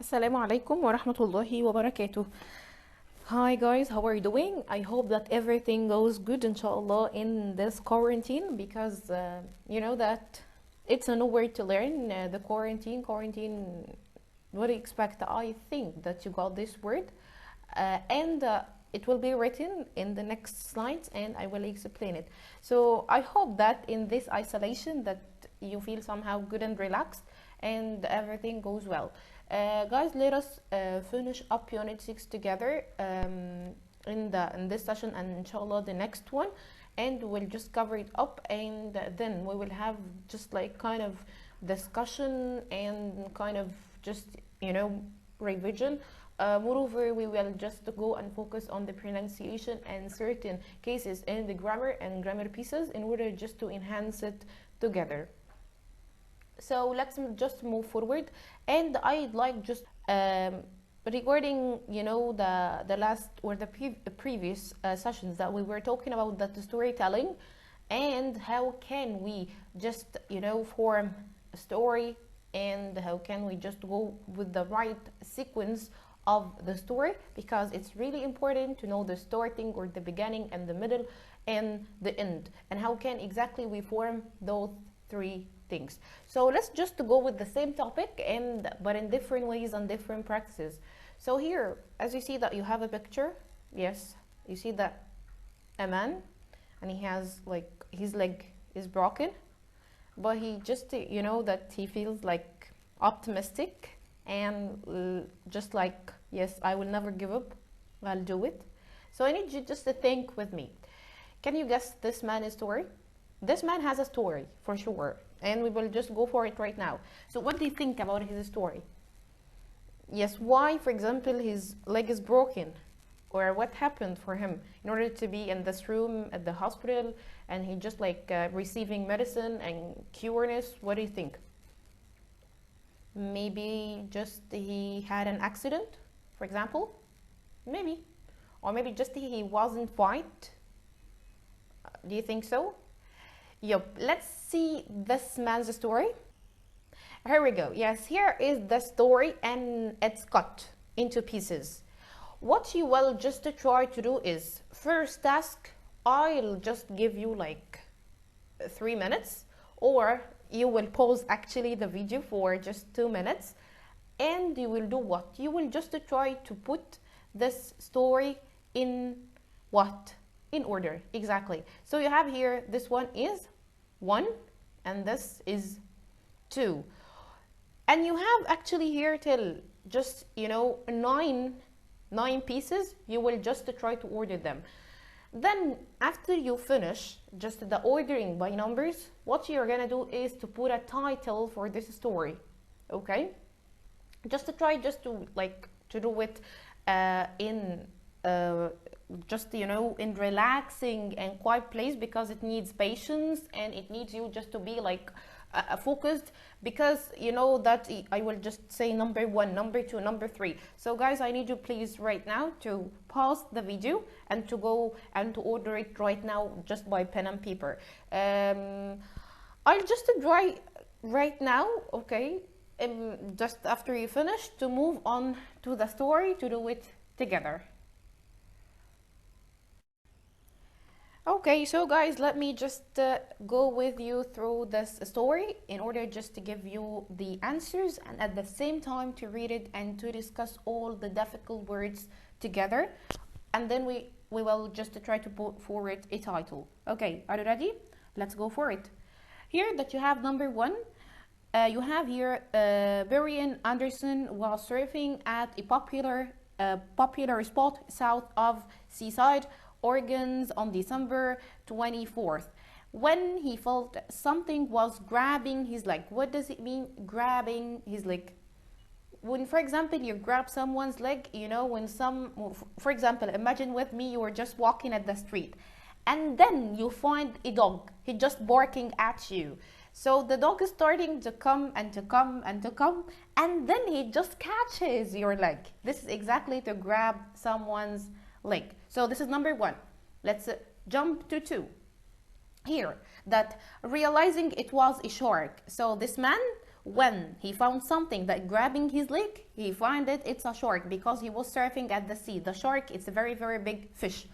Assalamu alaikum wa rahmatullahi wa barakatuh. Hi guys, how are you doing? I hope that everything goes good inshallah in this quarantine because you know that it's a new word to learn. The quarantine, what do you expect? I think that you got this word and it will be written in the next slides and I will explain it. So I hope that in this isolation that you feel somehow good and relaxed and everything goes well. Guys, let us finish up Unit 6 together in this session and inshallah the next one, and we'll just cover it up and then we will have just like kind of discussion and kind of just revision. Moreover, we will just go and focus on the pronunciation and certain cases in the grammar and grammar pieces in order just to enhance it together. So let's just move forward, and I'd like just regarding the last or the previous sessions that we were talking about the storytelling and how can we just form a story and how can we just go with the right sequence of the story, because it's really important to know the starting or the beginning and the middle and the end, and how can exactly we form those three things. So let's just go with the same topic but in different ways and different practices. So here, as you see that you have a picture, yes, you see that a man and he has like his leg is broken, but he just that he feels like optimistic and just like, yes, I will never give up, I'll do it. So I need you just to think with me. Can you guess this man's story? This man has a story for sure, and we will just go for it right now. So what do you think about his story? Yes, why, for example, his leg is broken, or what happened for him in order to be in this room at the hospital and he just like receiving medicine and cureness? What do you think? Maybe just he had an accident, for example, maybe, or maybe just he wasn't fight. Do you think so? Yep, let's see this man's story. Here we go. Yes, here is the story and it's cut into pieces. What you will just try to do is, first task, I'll just give you like 3 minutes, or you will pause actually the video for just 2 minutes, and you will do what? You will just try to put this story in what? In order, exactly. So you have here, this one is 1 and this is 2, and you have actually here till just 9 pieces. You will just try to order them. Then after you finish just the ordering by numbers, what you're gonna do is to put a title for this story. Okay, just to try just to like to do it in just in relaxing and quiet place, because it needs patience and it needs you just to be like focused, because that I will just say number 1, number 2, number 3. So guys, I need you please right now to pause the video and to go and to order it right now just by pen and paper. I'll just try right now, okay, just after you finish, to move on to the story to do it together. Okay, so guys, let me just go with you through this story in order just to give you the answers and at the same time to read it and to discuss all the difficult words together, and then we will just try to put forward a title. Okay, are you ready? Let's go for it. Here that you have number 1, you have here Brian Anderson was surfing at a popular spot south of Seaside, Oregon on December 24th, when he felt something was grabbing his leg. What does it mean, grabbing his leg? When, for example, you grab someone's leg, when for example, imagine with me, you were just walking at the street and then you find a dog, he's just barking at you. So the dog is starting to come and to come and to come, and then he just catches your leg. This is exactly to grab someone's leg. So this is number 1. Let's jump to 2. Here, that realizing it was a shark. So this man When he found something that grabbing his leg, he find it's a shark because he was surfing at the sea. The shark, it's a very, very big fish.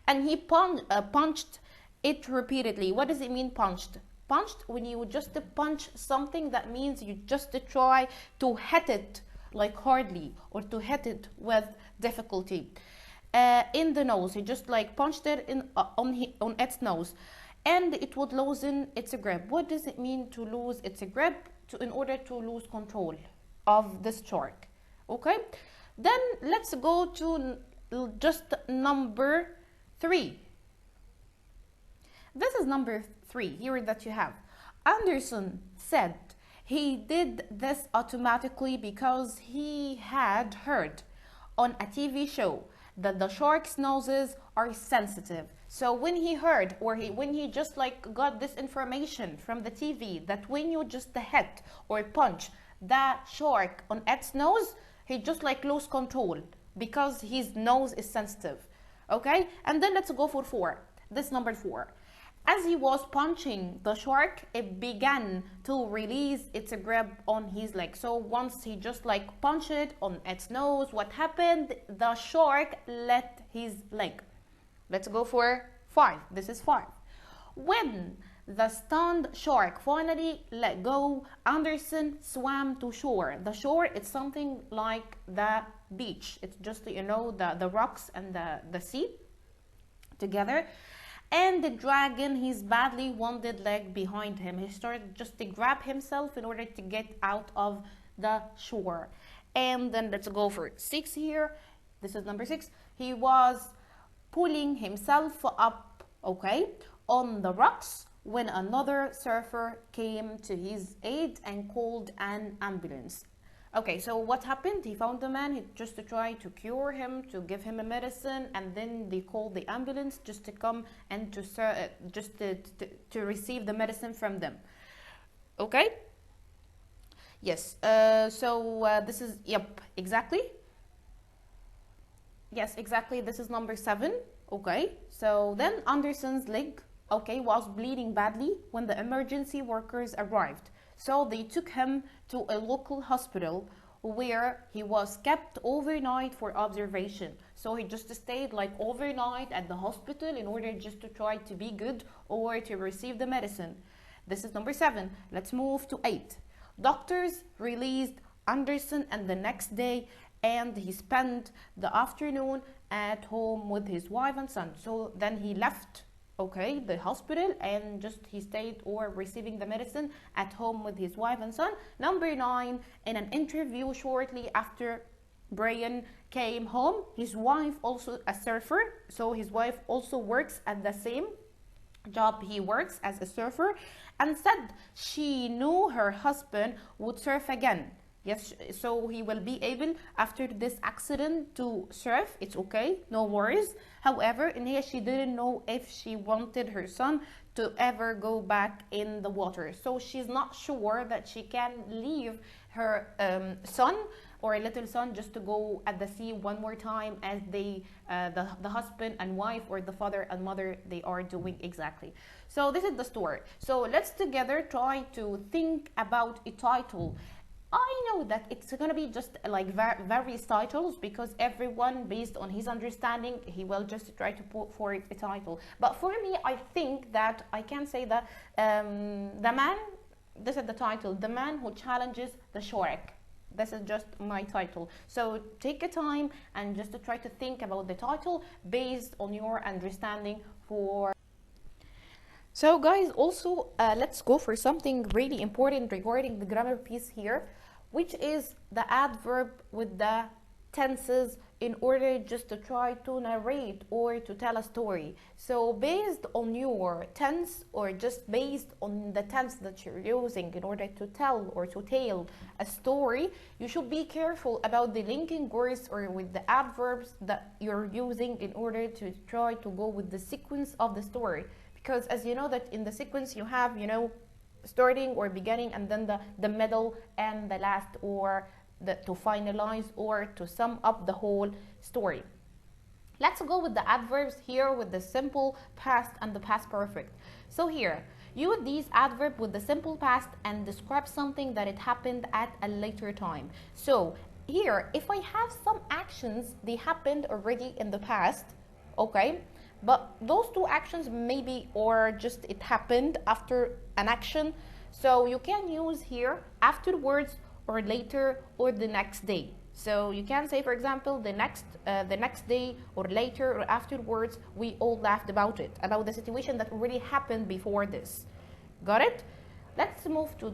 And he punched it repeatedly. What does it mean, punched? Punched, when you just punch something, that means you just try to hit it like hardly, or to hit it with difficulty. In the nose, he just like punched it on its nose, and it would loosen its grip. What does it mean to lose its grip? In order to lose control of this shark. Okay, then let's go to just number 3. This is number 3 here that you have. Anderson said he did this automatically because he had heard on a TV show that the shark's noses are sensitive. So when he heard, or when he just like got this information from the TV, that when you just hit or punch that shark on its nose, he just like lose control because his nose is sensitive. Okay, and then let's go for 4. This number 4. As he was punching the shark, it began to release its grip on his leg. So once he just like punched it on its nose, what happened? The shark let his leg. Let's go for 5. This is 5. When the stunned shark finally let go, Anderson swam to shore. The shore is something like the beach. It's just, you know, the rocks and the sea together. And the dragon, his badly wounded leg behind him. He started just to grab himself in order to get out of the shore. And then let's go for 6 here. This is number 6. He was pulling himself up, okay, on the rocks when another surfer came to his aid and called an ambulance. Okay, so what happened? He found the man, just to try to cure him, to give him a medicine, and then they called the ambulance just to come and to receive the medicine from them. Okay? Yes, this is, yep, exactly. Yes, exactly, this is number 7. Okay, so then Anderson's leg, okay, was bleeding badly when the emergency workers arrived. So they took him to a local hospital where he was kept overnight for observation. So he just stayed like overnight at the hospital in order just to try to be good or to receive the medicine. This is number 7. Let's move to 8. Doctors released Anderson and the next day, and he spent the afternoon at home with his wife and son. So then he left, okay, the hospital, and just he stayed or receiving the medicine at home with his wife and son. Number 9, in an interview shortly after Brian came home, his wife also a surfer, so his wife also works at the same job he works as a surfer, and said she knew her husband would surf again. Yes, so he will be able after this accident to surf. It's okay, no worries. However, in here she didn't know if she wanted her son to ever go back in the water. So she's not sure that she can leave her son or a little son just to go at the sea one more time as they, the husband and wife, or the father and mother, they are doing exactly. So this is the story. So let's together try to think about a title. I know that it's going to be just like various titles, because everyone, based on his understanding, he will just try to put for it a title. But for me, I think that I can say that the man, this is the title, the man who challenges the shark. This is just my title. So take a time and just to try to think about the title based on your understanding for. So guys, also let's go for something really important regarding the grammar piece here, which is the adverb with the tenses, in order just to try to narrate or to tell a story. So based on your tense, or just based on the tense that you're using in order to tell or to tell a story, you should be careful about the linking words or with the adverbs that you're using in order to try to go with the sequence of the story. Because as you know that in the sequence you have, you know, starting or beginning, and then the middle and the last, or to finalize or to sum up the whole story. Let's go with the adverbs here with the simple past and the past perfect. So here, Use these adverb with the simple past and describe something that it happened at a later time. So here, if I have some actions, they happened already in the past, okay, but those two actions maybe, or just it happened after an action, so you can use here afterwards or later or the next day. So you can say, for example, the next day or later or afterwards. We all laughed about it, about the situation that already happened before this. Got it? Let's move to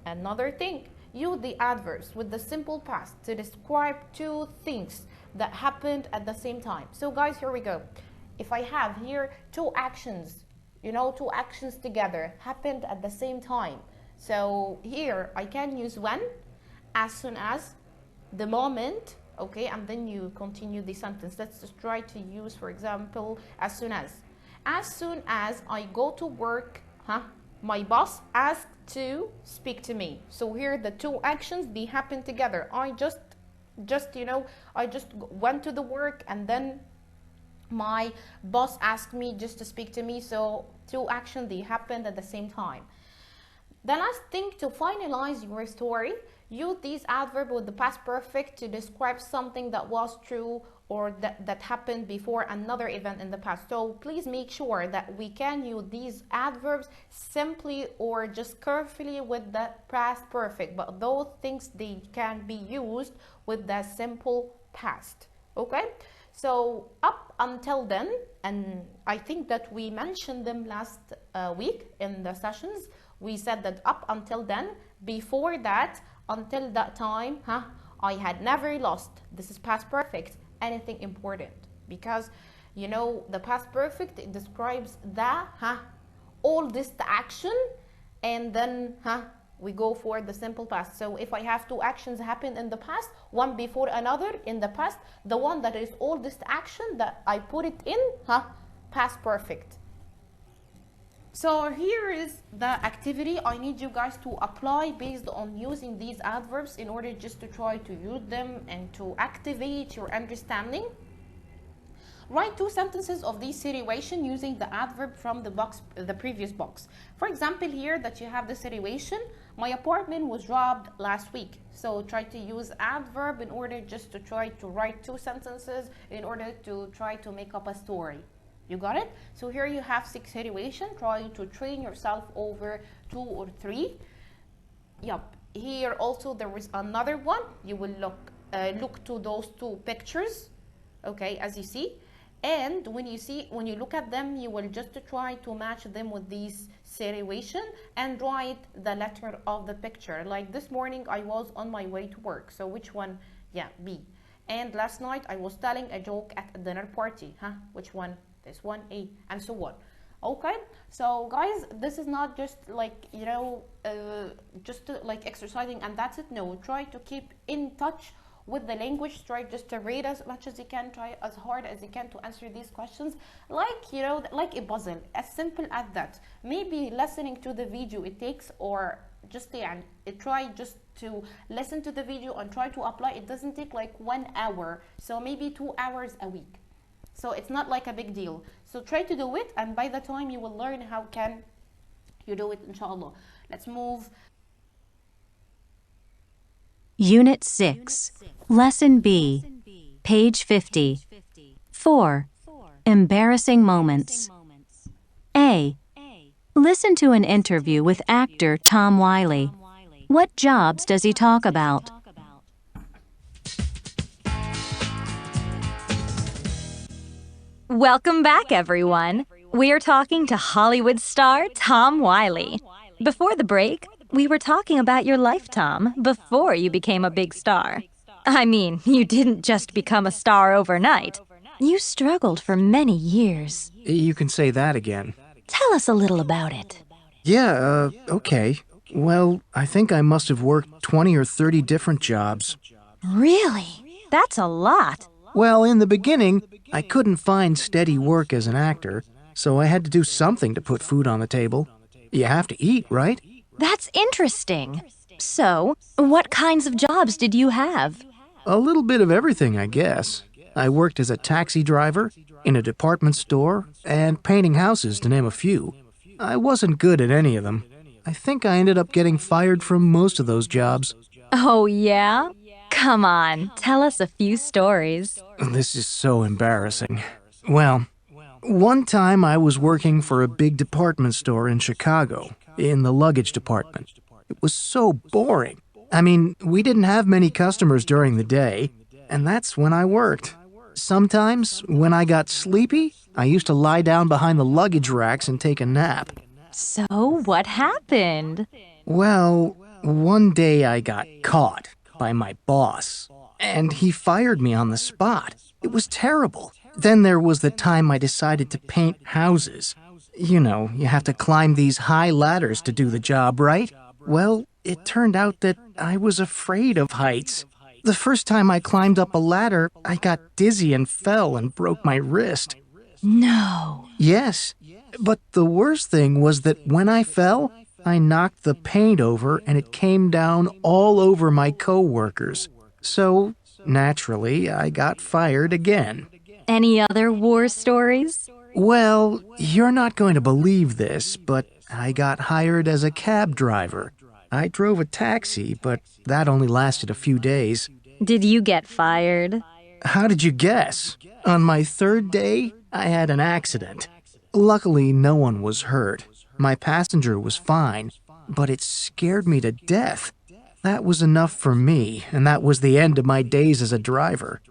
another thing. Use the adverbs with the simple past to describe two things that happened at the same time. So guys, here we go. If I have here two actions, two actions together happened at the same time. So here I can use when, as soon as, the moment, okay, and then you continue the sentence. Let's just try to use, for example, as soon as. As soon as I go to work, my boss asked to speak to me. So here the two actions, they happen together. I just went to the work, and then my boss asked me just to speak to me. So two actions, they happened at the same time. The last thing, to finalize your story, use these adverbs with the past perfect to describe something that was true or that happened before another event in the past. So please make sure that we can use these adverbs simply or just carefully with the past perfect, but those things, they can be used with the simple past. Okay, so up until then, and I think that we mentioned them last week in the sessions, we said that up until then, before that, until that time, I had never lost. This is past perfect, anything important, because the past perfect, it describes all this action, and then we go for the simple past. So if I have two actions happen in the past, one before another in the past, the one that is all this action, that I put it in past perfect. So here is the activity I need you guys to apply based on using these adverbs in order just to try to use them and to activate your understanding. Write two sentences of this situation using the adverb from the previous box. For example, here that you have the situation, my apartment was robbed last week. So try to use adverb in order just to try to write two sentences in order to try to make up a story. You got it? So here you have 6 situations. Try to train yourself over 2 or 3. Yup. Here also there is another one. You will look to those 2 pictures. Okay, as you see. And when you look at them, you will just try to match them with these situation and write the letter of the picture. Like this morning, I was on my way to work. So which one? Yeah, B. And last night, I was telling a joke at a dinner party. Which one? This one, A, and so on. Okay, so guys, this is not just like like exercising and that's it. No, try to keep in touch with the language. Try just to read as much as you can. Try as hard as you can to answer these questions, like like a puzzle, as simple as that. Maybe listening to the video it takes, or just try just to listen to the video and try to apply. It doesn't take like 1 hour, so maybe 2 hours a week. So it's not like a big deal. So try to do it, and by the time you will learn how can you do it, inshallah. Let's move. Unit 6, Lesson B, page 50. 4. Embarrassing moments. A. Listen to an interview with actor Tom Wiley. What jobs does he talk about? Welcome back, everyone. We are talking to Hollywood star Tom Wiley. Before the break, we were talking about your life, Tom, before you became a big star. I mean, you didn't just become a star overnight. You struggled for many years. You can say that again. Tell us a little about it. Yeah, okay. Well, I think I must have worked 20 or 30 different jobs. Really? That's a lot. Well, in the beginning, I couldn't find steady work as an actor, so I had to do something to put food on the table. You have to eat, right? That's interesting. So, what kinds of jobs did you have? A little bit of everything, I guess. I worked as a taxi driver, in a department store, and painting houses, to name a few. I wasn't good at any of them. I think I ended up getting fired from most of those jobs. Oh, yeah? Come on, tell us a few stories. This is so embarrassing. Well, one time I was working for a big department store in Chicago, in the luggage department. It was so boring. I mean, we didn't have many customers during the day, and that's when I worked. Sometimes, when I got sleepy, I used to lie down behind the luggage racks and take a nap. So, what happened? Well, one day I got caught by my boss, and he fired me on the spot. It was terrible. Then there was the time I decided to paint houses. You know, you have to climb these high ladders to do the job, right? Well, it turned out that I was afraid of heights. The first time I climbed up a ladder, I got dizzy and fell and broke my wrist. No. Yes, but the worst thing was that when I fell, I knocked the paint over and it came down all over my coworkers. So, naturally, I got fired again. Any other war stories? Well, you're not going to believe this, but I got hired as a cab driver. I drove a taxi, but that only lasted a few days. Did you get fired? How did you guess? On my third day, I had an accident. Luckily, no one was hurt. My passenger was fine, but it scared me to death. That was enough for me, and that was the end of my days as a driver.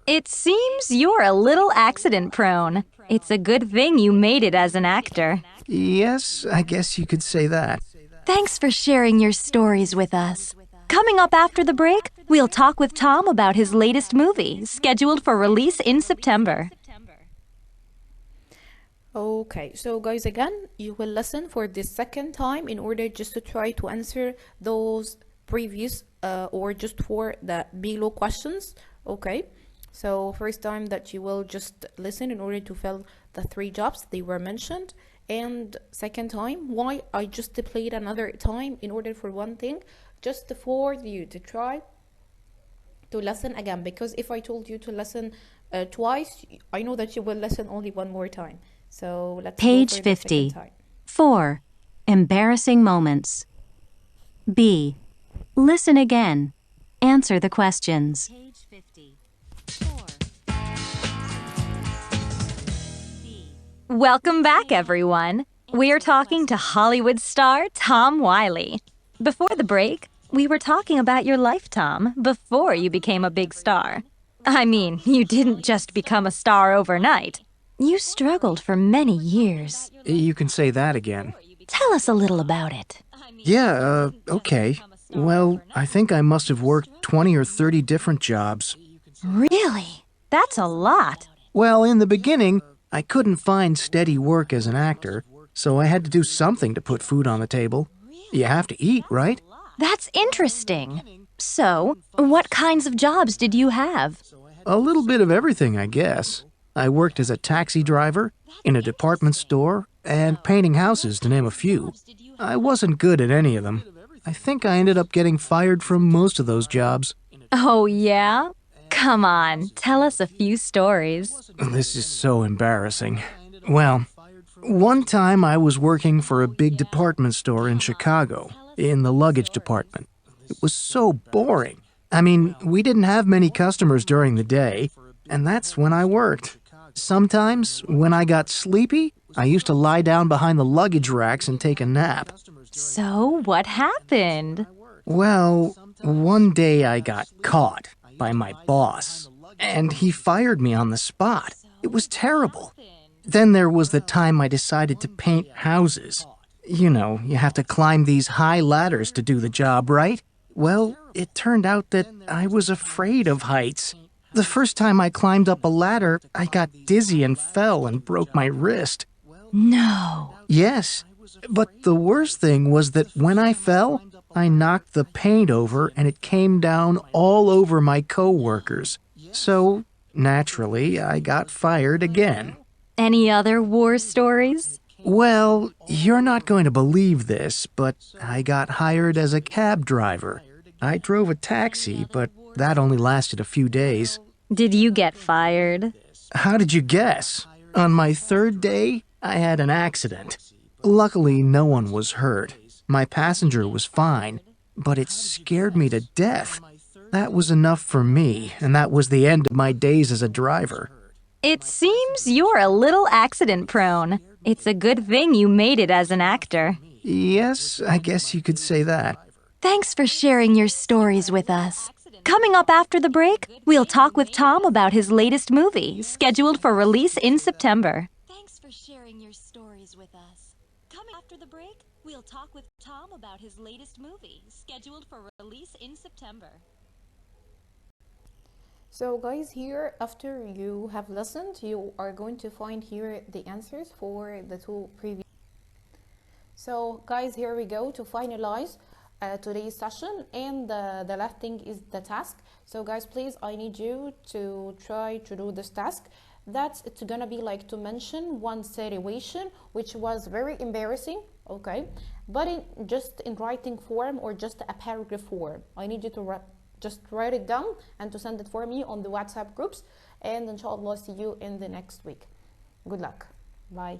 It seems you're a little accident-prone. It's a good thing you made it as an actor. Yes, I guess you could say that. Thanks for sharing your stories with us. Coming up after the break, we'll talk with Tom about his latest movie, scheduled for release in September. Okay, so guys, again, you will listen for the second time in order just to try to answer those previous or just for the below questions. Okay, so first time that you will just listen in order to fill the 3 jobs they were mentioned, and second time why I just played another time in order for one thing, just for you to try to listen again, because if I told you to listen twice, I know that you will listen only one more time. So let's go Page for the second 50. time. 4. Embarrassing moments. B. Listen again. Answer the questions. Page 50. Welcome back, everyone. We are talking to Hollywood star Tom Wiley. Before the break, we were talking about your life, Tom, before you became a big star. I mean, you didn't just become a star overnight. You struggled for many years. You can say that again. Tell us a little about it. Yeah, okay. Well, I think I must have worked 20 or 30 different jobs. Really? That's a lot. Well, in the beginning, I couldn't find steady work as an actor, so I had to do something to put food on the table. You have to eat, right? That's interesting. So, what kinds of jobs did you have? A little bit of everything, I guess. I worked as a taxi driver, in a department store, and painting houses, to name a few. I wasn't good at any of them. I think I ended up getting fired from most of those jobs. Oh, yeah? Come on, tell us a few stories. This is so embarrassing. Well, one time I was working for a big department store in Chicago, in the luggage department. It was so boring. I mean, we didn't have many customers during the day, and that's when I worked. Sometimes, when I got sleepy, I used to lie down behind the luggage racks and take a nap. So, what happened? Well, one day I got caught by my boss, and he fired me on the spot. It was terrible. Then there was the time I decided to paint houses. You know, you have to climb these high ladders to do the job, right? Well, it turned out that I was afraid of heights. The first time I climbed up a ladder, I got dizzy and fell and broke my wrist. No. Yes, but the worst thing was that when I fell, I knocked the paint over and it came down all over my coworkers. So, naturally, I got fired again. Any other war stories? Well, you're not going to believe this, but I got hired as a cab driver. I drove a taxi, but that only lasted a few days. Did you get fired? How did you guess? On my third day, I had an accident. Luckily, no one was hurt. My passenger was fine, but it scared me to death. That was enough for me, and that was the end of my days as a driver. It seems you're a little accident prone. It's a good thing you made it as an actor. Yes, I guess you could say that. Thanks for sharing your stories with us. Coming up after the break, we'll talk with Tom about his latest movie, scheduled for release in September. Thanks for sharing your stories with us. Coming after the break, we'll talk with Tom about his latest movie, scheduled for release in September. So guys, here after you have listened, you are going to find here the answers for the two previous. So guys, here we go to finalize today's session, and the last thing is the task. So guys, please, I need you to try to do this task. It's gonna be like to mention one situation which was very embarrassing, okay, but just in writing form or just a paragraph form. I need you to just write it down and to send it for me on the WhatsApp groups, and inshallah see you in the next week. Good luck. Bye.